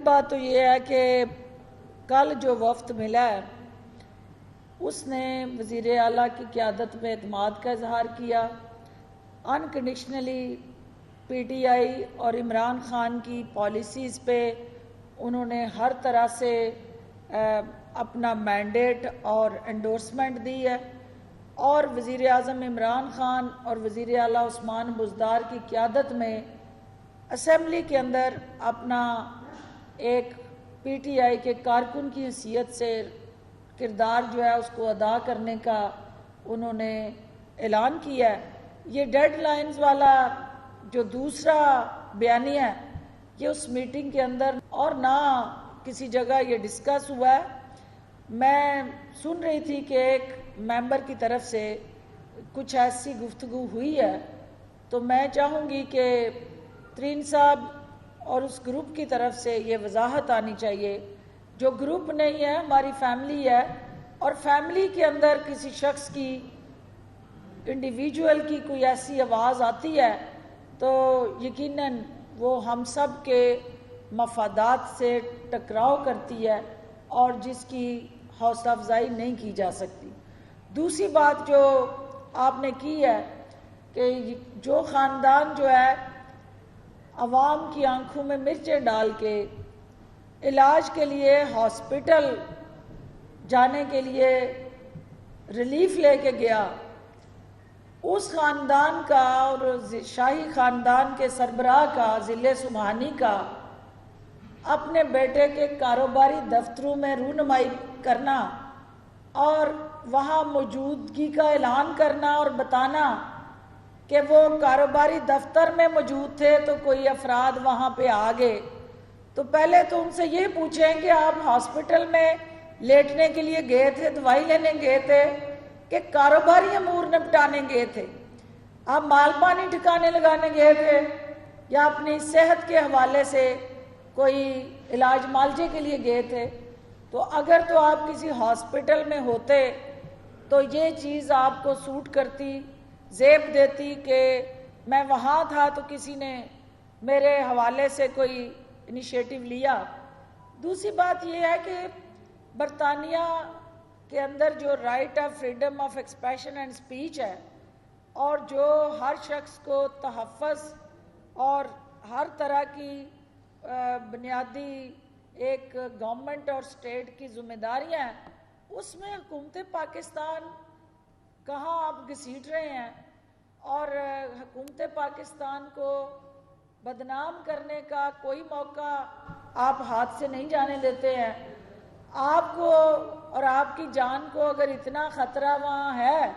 بات تو یہ ہے کہ کل جو وفد ملا ہے اس نے وزیر اعلیٰ کی قیادت میں اعتماد کا اظہار کیا. انکنڈیشنلی پی ٹی آئی اور عمران خان کی پالیسیز پہ انہوں نے ہر طرح سے اپنا مینڈیٹ اور انڈورسمنٹ دی ہے، اور وزیر اعظم عمران خان اور وزیر اعلیٰ عثمان بزدار کی قیادت میں اسمبلی کے اندر اپنا ایک پی ٹی آئی کے کارکن کی حیثیت سے کردار جو ہے اس کو ادا کرنے کا انہوں نے اعلان کیا ہے. یہ ڈیڈ لائنز والا جو دوسرا بیانیہ ہے یہ اس میٹنگ کے اندر اور نہ کسی جگہ یہ ڈسکس ہوا ہے. میں سن رہی تھی کہ ایک ممبر کی طرف سے کچھ ایسی گفتگو ہوئی ہے، تو میں چاہوں گی کہ ترین صاحب اور اس گروپ کی طرف سے یہ وضاحت آنی چاہیے. جو گروپ نہیں ہے ہماری فیملی ہے، اور فیملی کے اندر کسی شخص کی انڈیویجول کی کوئی ایسی آواز آتی ہے تو یقیناً وہ ہم سب کے مفادات سے ٹکراؤ کرتی ہے اور جس کی حوصلہ افزائی نہیں کی جا سکتی. دوسری بات جو آپ نے کی ہے کہ جو خاندان جو ہے عوام کی آنکھوں میں مرچیں ڈال کے علاج کے لیے ہاسپٹل جانے کے لیے ریلیف لے کے گیا، اس خاندان کا اور شاہی خاندان کے سربراہ کا، ضلع سبحانی کا، اپنے بیٹے کے کاروباری دفتروں میں رونمائی کرنا اور وہاں موجودگی کا اعلان کرنا اور بتانا کہ وہ کاروباری دفتر میں موجود تھے تو کوئی افراد وہاں پہ آ گئے، تو پہلے تو ان سے یہ پوچھیں کہ آپ ہاسپٹل میں لیٹنے کے لیے گئے تھے، دوائی لینے گئے تھے کہ کاروباری امور نپٹانے گئے تھے؟ آپ مال پانی ٹھکانے لگانے گئے تھے یا اپنی صحت کے حوالے سے کوئی علاج معالجے کے لیے گئے تھے؟ تو اگر تو آپ کسی ہاسپٹل میں ہوتے تو یہ چیز آپ کو سوٹ کرتی، زیب دیتی کہ میں وہاں تھا تو کسی نے میرے حوالے سے کوئی انیشیٹو لیا. دوسری بات یہ ہے کہ برطانیہ کے اندر جو right of freedom of expression and speech ہے، اور جو ہر شخص کو تحفظ اور ہر طرح کی بنیادی ایک گورنمنٹ اور اسٹیٹ کی ذمہ داریاں ہیں، اس میں حکومت پاکستان کہاں آپ گھسیٹ رہے ہیں، اور حکومت پاکستان کو بدنام کرنے کا کوئی موقع آپ ہاتھ سے نہیں جانے دیتے ہیں. آپ کو اور آپ کی جان کو اگر اتنا خطرہ وہاں ہے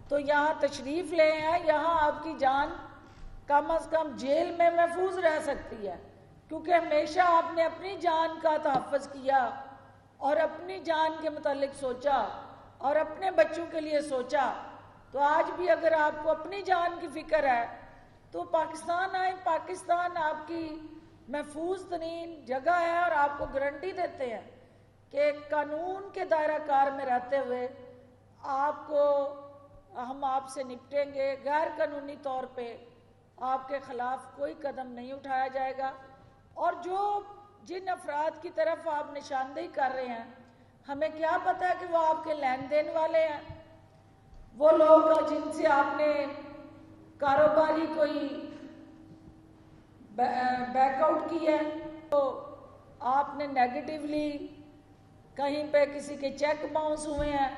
تو یہاں تشریف لے ہیں، یہاں آپ کی جان کم از کم جیل میں محفوظ رہ سکتی ہے، کیونکہ ہمیشہ آپ نے اپنی جان کا تحفظ کیا اور اپنی جان کے متعلق سوچا اور اپنے بچوں کے لیے سوچا. تو آج بھی اگر آپ کو اپنی جان کی فکر ہے تو پاکستان آئے. پاکستان آپ کی محفوظ ترین جگہ ہے، اور آپ کو گارنٹی دیتے ہیں کہ قانون کے دائرہ کار میں رہتے ہوئے ہم آپ سے نپٹیں گے. غیر قانونی طور پہ آپ کے خلاف کوئی قدم نہیں اٹھایا جائے گا. اور جن افراد کی طرف آپ نشاندہی کر رہے ہیں، ہمیں کیا پتہ ہے کہ وہ آپ کے لین دین والے ہیں؟ وہ لوگ جن سے آپ نے کاروباری کوئی بیک آؤٹ کی ہے، تو آپ نے نیگیٹیولی کہیں پہ کسی کے چیک باؤنس ہوئے ہیں،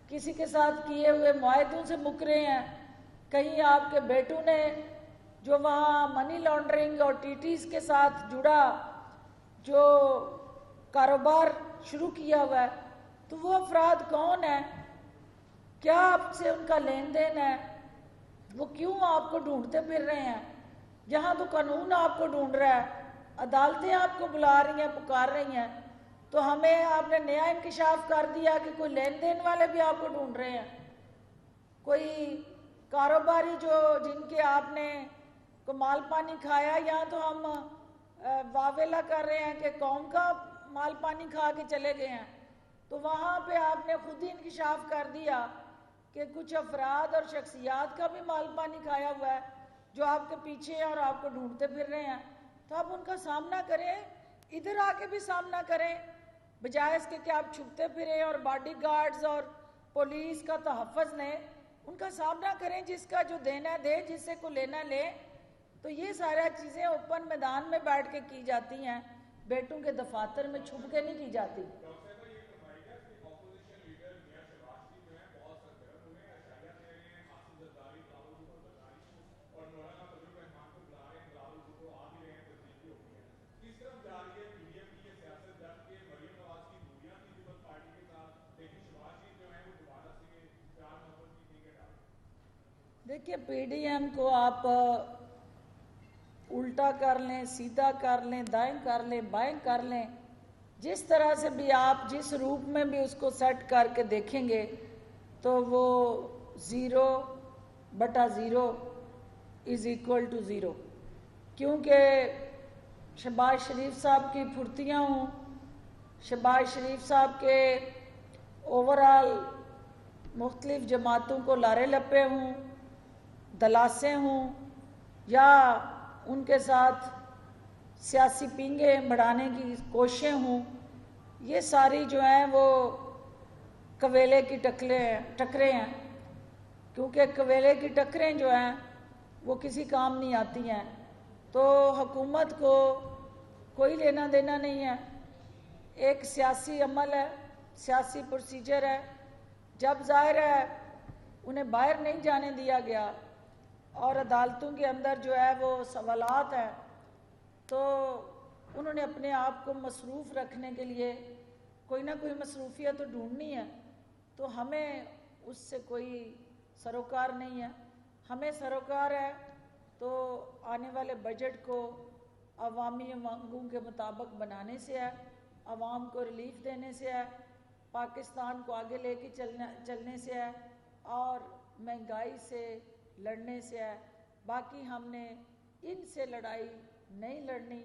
کسی کے ساتھ کیے ہوئے معاہدوں سے مکرے ہیں، کہیں آپ کے بیٹوں نے جو وہاں منی لانڈرنگ اور ٹی ٹیز کے ساتھ جڑا جو کاروبار شروع کیا ہوا ہے، تو وہ افراد کون ہیں؟ کیا آپ سے ان کا لین دین ہے؟ وہ کیوں آپ کو ڈھونڈتے پھر رہے ہیں؟ یہاں تو قانون آپ کو ڈھونڈ رہا ہے، عدالتیں آپ کو بلا رہی ہیں، پکار رہی ہیں، تو ہمیں آپ نے نیا انکشاف کر دیا کہ کوئی لین دین والے بھی آپ کو ڈھونڈ رہے ہیں، کوئی کاروباری جن کے آپ نے کو مال پانی کھایا. یہاں تو ہم واویلا کر رہے ہیں کہ قوم کا مال پانی کھا کے چلے گئے ہیں، تو وہاں پہ آپ نے خود ہی انکشاف کر دیا کہ کچھ افراد اور شخصیات کا بھی مال پانی کھایا ہوا ہے جو آپ کے پیچھے ہیں اور آپ کو ڈھونڈتے پھر رہے ہیں. تو آپ ان کا سامنا کریں. ادھر آ کے بھی سامنا کریں، بجائے اس کے کہ آپ چھپتے پھریں اور باڈی گارڈز اور پولیس کا تحفظ لیں، ان کا سامنا کریں، جس کا جو دینا دے، جس سے کو لینا لے۔ تو یہ سارا چیزیں اوپن میدان میں بیٹھ کے کی جاتی ہیں، بیٹوں کے دفاتر میں چھپ کے نہیں کی جاتی۔ دیکھیے پی ڈی ایم کو آپ الٹا کر لیں، سیدھا کر لیں، دائیں کر لیں، بائیں کر لیں، جس طرح سے بھی آپ جس روپ میں بھی اس کو سیٹ کر کے دیکھیں گے تو وہ 0/0 از ایکول ٹو 0، کیونکہ شہباز شریف صاحب کی پھرتیاں ہوں، شہباز شریف صاحب کے اوورال مختلف جماعتوں کو لارے لپے ہوں، دلاسیں ہوں، یا ان کے ساتھ سیاسی پینگے بڑھانے کی کوششیں ہوں، یہ ساری جو ہیں وہ کویلے کی ٹکریں ہیں، کیونکہ کویلے کی ٹکریں جو ہیں وہ کسی کام نہیں آتی ہیں، تو حکومت کو کوئی لینا دینا نہیں ہے۔ ایک سیاسی عمل ہے، سیاسی پروسیجر ہے، جب ظاہر ہے انہیں باہر نہیں جانے دیا گیا اور عدالتوں کے اندر جو ہے وہ سوالات ہیں، تو انہوں نے اپنے آپ کو مصروف رکھنے کے لیے کوئی نہ کوئی مصروفیت تو ڈھونڈنی ہے، تو ہمیں اس سے کوئی سروکار نہیں ہے۔ ہمیں سروکار ہے تو آنے والے بجٹ کو عوامی مانگوں کے مطابق بنانے سے ہے، عوام کو ریلیف دینے سے ہے، پاکستان کو آگے لے کے چلنے سے ہے، اور مہنگائی سے لڑنے سے ہے۔ باقی ہم نے ان سے لڑائی نہیں لڑنی،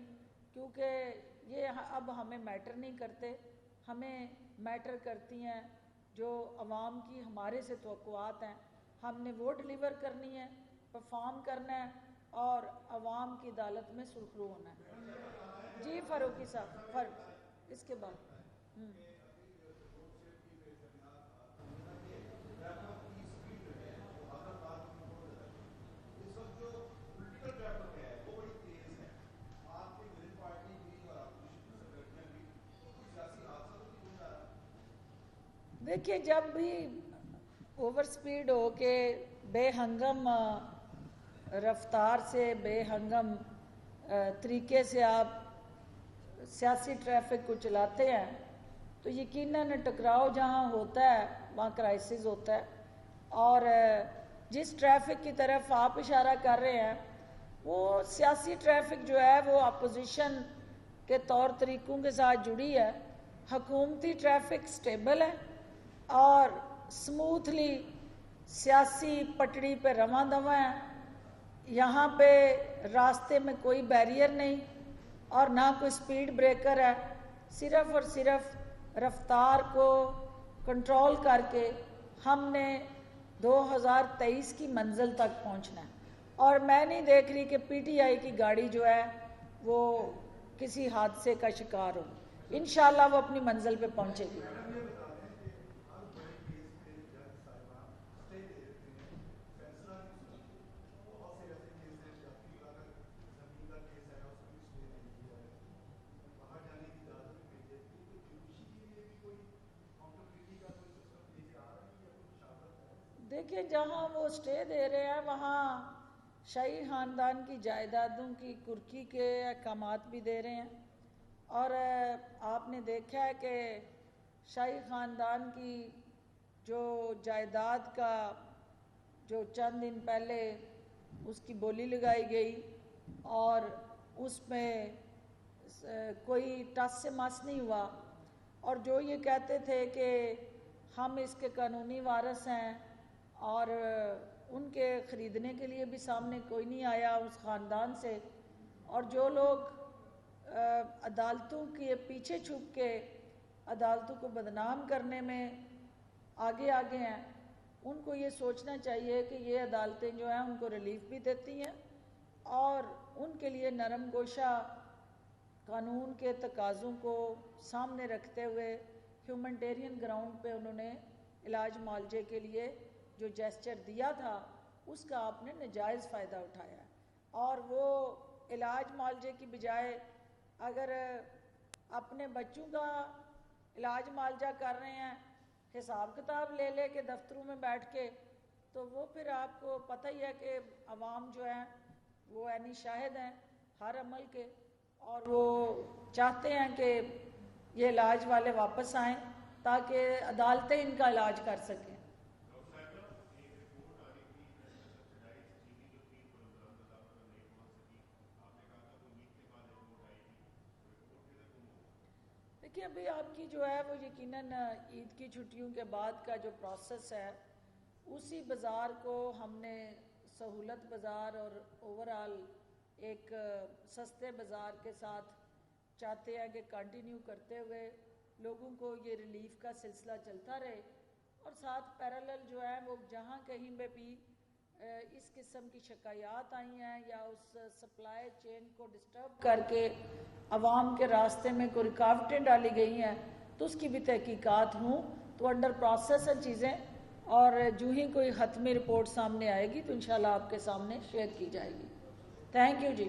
کیونکہ یہ اب ہمیں میٹر نہیں کرتے، ہمیں میٹر کرتی ہیں جو عوام کی ہمارے سے توقعات ہیں۔ ہم نے وہ ڈیلیور کرنی ہے، پرفارم کرنا ہے، اور عوام کی عدالت میں سرخرو ہونا ہے۔ جی فاروقی صاحب، اس کے بعد دیکھیے جب بھی اوور سپیڈ ہو کے بے ہنگم رفتار سے، بے ہنگم طریقے سے آپ سیاسی ٹریفک کو چلاتے ہیں تو یقیناً ٹکراؤ جہاں ہوتا ہے وہاں کرائسس ہوتا ہے، اور جس ٹریفک کی طرف آپ اشارہ کر رہے ہیں وہ سیاسی ٹریفک جو ہے وہ اپوزیشن کے طور طریقوں کے ساتھ جڑی ہے۔ حکومتی ٹریفک سٹیبل ہے اور سموتھلی سیاسی پٹڑی پہ رواں دواں ہے، یہاں پہ راستے میں کوئی بیریئر نہیں اور نہ کوئی سپیڈ بریکر ہے، صرف اور صرف رفتار کو کنٹرول کر کے ہم نے 2023 کی منزل تک پہنچنا ہے، اور میں نہیں دیکھ رہی کہ پی ٹی آئی کی گاڑی جو ہے وہ کسی حادثے کا شکار ہو، انشاءاللہ وہ اپنی منزل پہ پہنچے گی۔ دیکھیں جہاں وہ اسٹے دے رہے ہیں وہاں شاہی خاندان کی جائیدادوں کی کرکی کے احکامات بھی دے رہے ہیں، اور آپ نے دیکھا ہے کہ شاہی خاندان کی جو جائیداد کا جو چند دن پہلے اس کی بولی لگائی گئی اور اس میں کوئی ٹس سے مس نہیں ہوا، اور جو یہ کہتے تھے کہ ہم اس کے قانونی وارث ہیں اور ان کے خریدنے کے لیے بھی سامنے کوئی نہیں آیا اس خاندان سے، اور جو لوگ عدالتوں کے پیچھے چھپ کے عدالتوں کو بدنام کرنے میں آگے ہیں، ان کو یہ سوچنا چاہیے کہ یہ عدالتیں جو ہیں ان کو ریلیف بھی دیتی ہیں اور ان کے لیے نرم گوشہ قانون کے تقاضوں کو سامنے رکھتے ہوئے ہیومنٹیرین گراؤنڈ پہ انہوں نے علاج معالجے کے لیے جو جیسچر دیا تھا اس کا آپ نے ناجائز فائدہ اٹھایا، اور وہ علاج معالجے کی بجائے اگر اپنے بچوں کا علاج معالجہ کر رہے ہیں حساب کتاب لے لے کے دفتروں میں بیٹھ کے، تو وہ پھر آپ کو پتہ ہی ہے کہ عوام جو ہیں وہ عینی شاہد ہیں ہر عمل کے، اور وہ چاہتے ہیں کہ یہ علاج والے واپس آئیں تاکہ عدالتیں ان کا علاج کر سکیں۔ دیکھیے ابھی آپ کی جو ہے وہ یقیناً عید کی چھٹیوں کے بعد کا جو پروسیس ہے اسی بازار کو ہم نے سہولت بازار اور اوورآل ایک سستے بازار کے ساتھ چاہتے ہیں کہ کنٹینیو کرتے ہوئے لوگوں کو یہ ریلیف کا سلسلہ چلتا رہے، اور ساتھ پیرالل جو ہے وہ جہاں کہیں پہ بھی اس قسم کی شکایات آئی ہیں یا اس سپلائی چین کو ڈسٹرب کر کے عوام کے راستے میں کوئی رکاوٹیں ڈالی گئی ہیں تو اس کی بھی تحقیقات ہوں، تو انڈر پروسیس ہیں چیزیں، اور جو ہی کوئی حتمی رپورٹ سامنے آئے گی تو انشاءاللہ آپ کے سامنے شیئر کی جائے گی۔ Thank you G.